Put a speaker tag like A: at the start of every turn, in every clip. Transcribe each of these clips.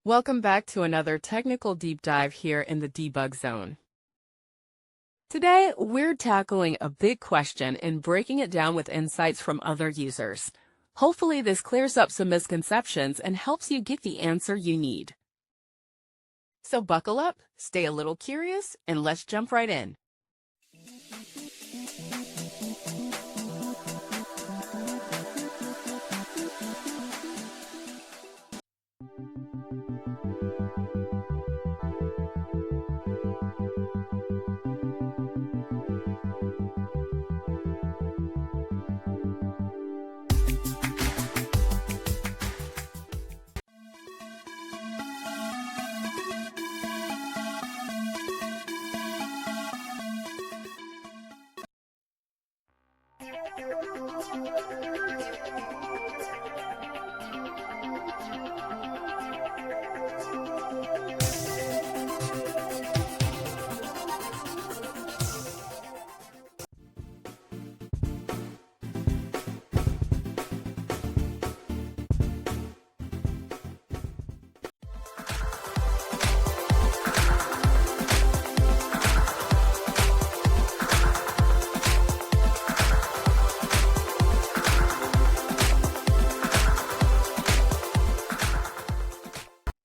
A: Welcome back to another technical deep dive here in the debug zone. Today, we're tackling a big question and breaking it down with insights from other users. Hopefully, this clears up some misconceptions and helps you get the answer you need. So buckle up, stay a little curious, and let's jump right in.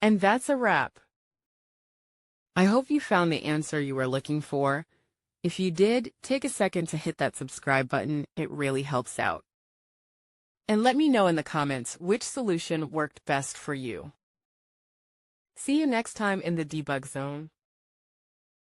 A: And that's a wrap. I hope you found the answer you were looking for. If you did, take a second to hit that subscribe button. It really helps out. And let me know in the comments which solution worked best for you. See you next time in the debug zone.